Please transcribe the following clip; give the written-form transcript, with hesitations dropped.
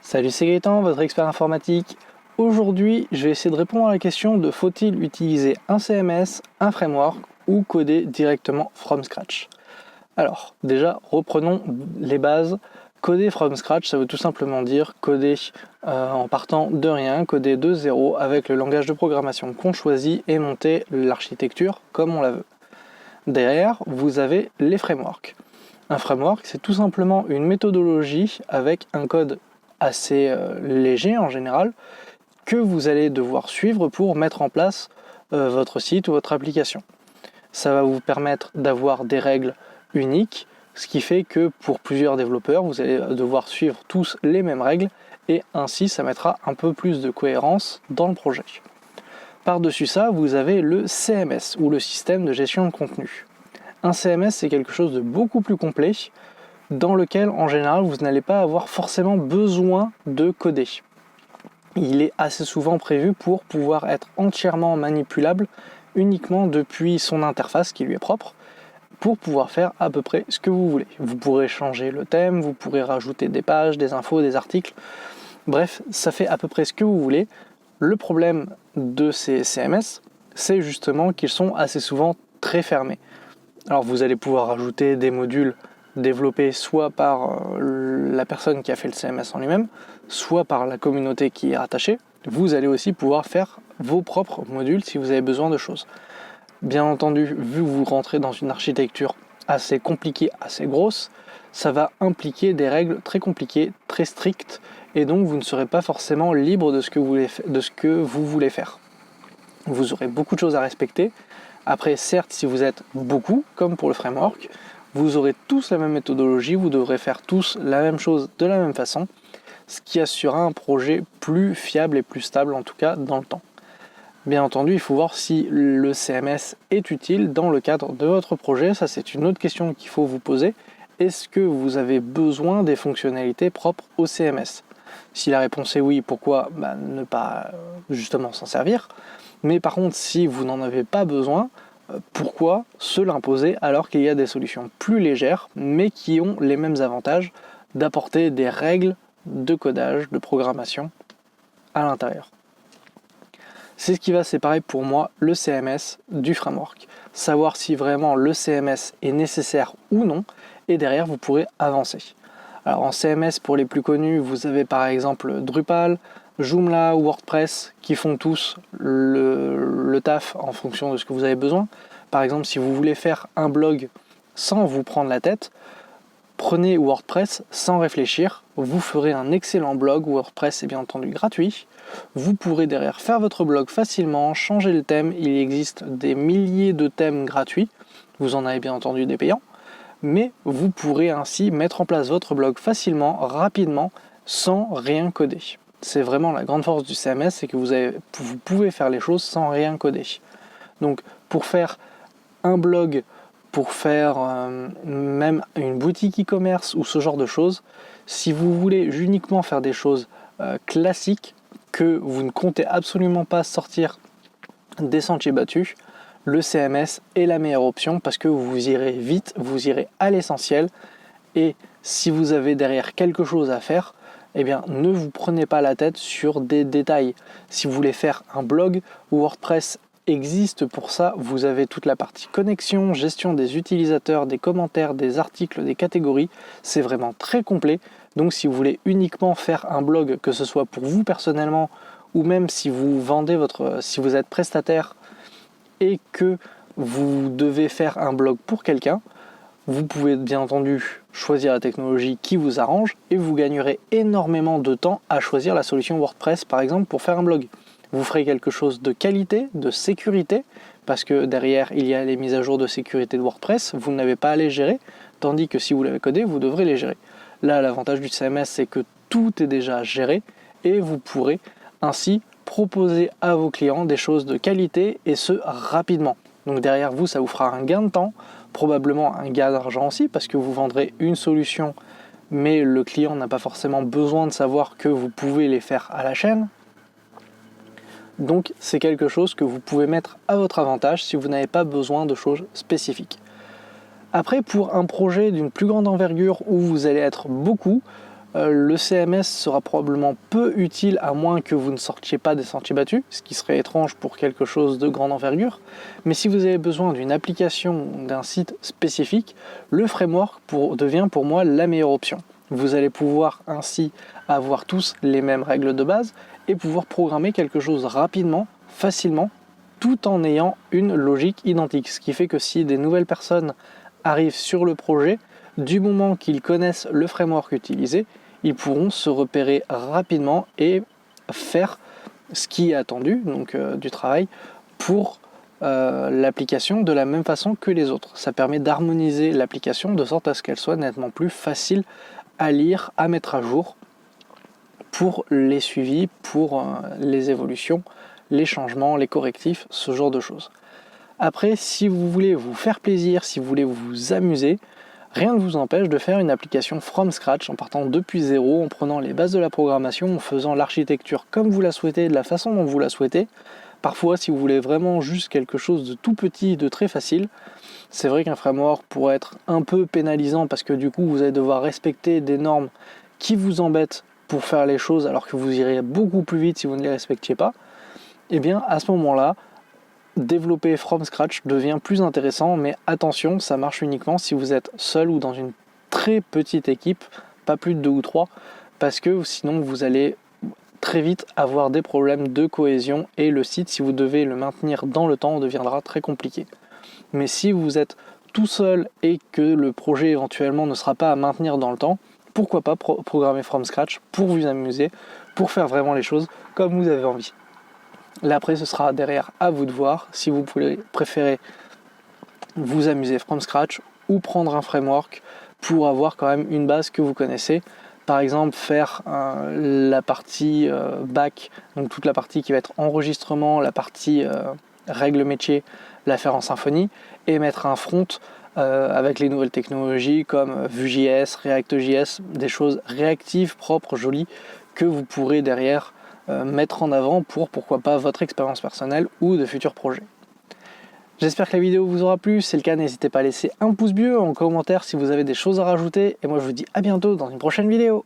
Salut, c'est Gaëtan, votre expert informatique. Aujourd'hui, je vais essayer de répondre à la question de faut-il utiliser un CMS, un framework ou coder directement from scratch. Alors, déjà, reprenons les bases. Coder from scratch, ça veut tout simplement dire coder en partant de rien, coder de zéro avec le langage de programmation qu'on choisit et monter l'architecture comme on la veut. Derrière, vous avez les frameworks. Un framework, c'est tout simplement une méthodologie avec un code assez léger en général que vous allez devoir suivre pour mettre en place votre site ou votre application. Ça va vous permettre d'avoir des règles uniques, ce qui fait que pour plusieurs développeurs, vous allez devoir suivre tous les mêmes règles et ainsi ça mettra un peu plus de cohérence dans le projet. Par-dessus ça, vous avez le CMS ou le système de gestion de contenu. Un CMS, c'est quelque chose de beaucoup plus complet dans lequel, en général, vous n'allez pas avoir forcément besoin de coder. Il est assez souvent prévu pour pouvoir être entièrement manipulable uniquement depuis son interface qui lui est propre pour pouvoir faire à peu près ce que vous voulez. Vous pourrez changer le thème, vous pourrez rajouter des pages, des infos, des articles. Bref, ça fait à peu près ce que vous voulez. Le problème de ces CMS, c'est justement qu'ils sont assez souvent très fermés. Alors vous allez pouvoir rajouter des modules développés soit par la personne qui a fait le CMS en lui-même, soit par la communauté qui est rattachée. Vous allez aussi pouvoir faire vos propres modules si vous avez besoin de choses. Bien entendu, vu que vous rentrez dans une architecture assez compliquée, assez grosse, ça va impliquer des règles très compliquées, très strictes, et donc vous ne serez pas forcément libre de ce que vous voulez faire. Vous aurez beaucoup de choses à respecter. Après, certes, si vous êtes beaucoup, comme pour le framework, vous aurez tous la même méthodologie, vous devrez faire tous la même chose de la même façon, ce qui assurera un projet plus fiable et plus stable, en tout cas dans le temps. Bien entendu, il faut voir si le CMS est utile dans le cadre de votre projet. Ça, c'est une autre question qu'il faut vous poser. Est-ce que vous avez besoin des fonctionnalités propres au CMS ? Si la réponse est oui, pourquoi ne pas justement s'en servir ? Mais par contre, si vous n'en avez pas besoin, pourquoi se l'imposer alors qu'il y a des solutions plus légères, mais qui ont les mêmes avantages d'apporter des règles de codage, de programmation à l'intérieur. C'est ce qui va séparer pour moi le CMS du framework. Savoir si vraiment le CMS est nécessaire ou non, et derrière vous pourrez avancer. Alors en CMS, pour les plus connus, vous avez par exemple Drupal, Joomla ou WordPress qui font tous le taf en fonction de ce que vous avez besoin. Par exemple, si vous voulez faire un blog sans vous prendre la tête, prenez WordPress sans réfléchir, vous ferez un excellent blog. WordPress est bien entendu gratuit. Vous pourrez derrière faire votre blog facilement, changer le thème. Il existe des milliers de thèmes gratuits. Vous en avez bien entendu des payants. Mais vous pourrez ainsi mettre en place votre blog facilement, rapidement, sans rien coder. C'est vraiment la grande force du CMS, c'est que vous pouvez faire les choses sans rien coder. Donc pour faire un blog, pour faire même une boutique e-commerce ou ce genre de choses, si vous voulez uniquement faire des choses classiques, que vous ne comptez absolument pas sortir des sentiers battus, le CMS est la meilleure option parce que vous irez vite, vous irez à l'essentiel, et si vous avez derrière quelque chose à faire, eh bien ne vous prenez pas la tête sur des détails. Si vous voulez faire un blog, WordPress existe pour ça. Vous avez toute la partie connexion, gestion des utilisateurs, des commentaires, des articles, des catégories. C'est vraiment très complet. Donc si vous voulez uniquement faire un blog, que ce soit pour vous personnellement ou même si vous si vous êtes prestataire et que vous devez faire un blog pour quelqu'un, vous pouvez bien entendu choisir la technologie qui vous arrange et vous gagnerez énormément de temps à choisir la solution WordPress par exemple pour faire un blog. Vous ferez quelque chose de qualité, de sécurité, parce que derrière il y a les mises à jour de sécurité de WordPress, vous n'avez pas à les gérer, tandis que si vous l'avez codé, vous devrez les gérer. Là, l'avantage du CMS, c'est que tout est déjà géré et vous pourrez ainsi proposer à vos clients des choses de qualité et ce rapidement. Donc derrière vous, ça vous fera un gain de temps, probablement un gain d'argent aussi parce que vous vendrez une solution mais le client n'a pas forcément besoin de savoir que vous pouvez les faire à la chaîne. Donc c'est quelque chose que vous pouvez mettre à votre avantage si vous n'avez pas besoin de choses spécifiques. Après, pour un projet d'une plus grande envergure où vous allez être beaucoup, Le CMS sera probablement peu utile à moins que vous ne sortiez pas des sentiers battus, ce qui serait étrange pour quelque chose de grande envergure. Mais si vous avez besoin d'une application, d'un site spécifique, le framework devient pour moi la meilleure option. Vous allez pouvoir ainsi avoir tous les mêmes règles de base et pouvoir programmer quelque chose rapidement, facilement, tout en ayant une logique identique. Ce qui fait que si des nouvelles personnes arrivent sur le projet, du moment qu'ils connaissent le framework utilisé, ils pourront se repérer rapidement et faire ce qui est attendu, donc du travail, pour l'application de la même façon que les autres. Ça permet d'harmoniser l'application de sorte à ce qu'elle soit nettement plus facile à lire, à mettre à jour pour les suivis, pour les évolutions, les changements, les correctifs, ce genre de choses. Après, si vous voulez vous faire plaisir, si vous voulez vous amuser, rien ne vous empêche de faire une application from scratch en partant depuis zéro, en prenant les bases de la programmation, en faisant l'architecture comme vous la souhaitez, de la façon dont vous la souhaitez. Parfois, si vous voulez vraiment juste quelque chose de tout petit, de très facile, c'est vrai qu'un framework pourrait être un peu pénalisant parce que du coup, vous allez devoir respecter des normes qui vous embêtent pour faire les choses alors que vous iriez beaucoup plus vite si vous ne les respectiez pas. Et bien, à ce moment-là, développer from scratch devient plus intéressant, mais attention, ça marche uniquement si vous êtes seul ou dans une très petite équipe, pas plus de 2 ou 3, parce que sinon vous allez très vite avoir des problèmes de cohésion et le site, si vous devez le maintenir dans le temps, deviendra très compliqué. Mais si vous êtes tout seul et que le projet éventuellement ne sera pas à maintenir dans le temps, pourquoi pas programmer from scratch pour vous amuser, pour faire vraiment les choses comme vous avez envie. Là après ce sera derrière à vous de voir si vous préférez vous amuser from scratch ou prendre un framework pour avoir quand même une base que vous connaissez. Par exemple faire la partie back, donc toute la partie qui va être enregistrement, la partie règles métier, la faire en Symfony et mettre un front avec les nouvelles technologies comme Vue.js, React.js, des choses réactives, propres, jolies que vous pourrez derrière mettre en avant pour pourquoi pas votre expérience personnelle ou de futurs projets. J'espère que la vidéo vous aura plu, si c'est le cas n'hésitez pas à laisser un pouce bleu en commentaire si vous avez des choses à rajouter et moi je vous dis à bientôt dans une prochaine vidéo.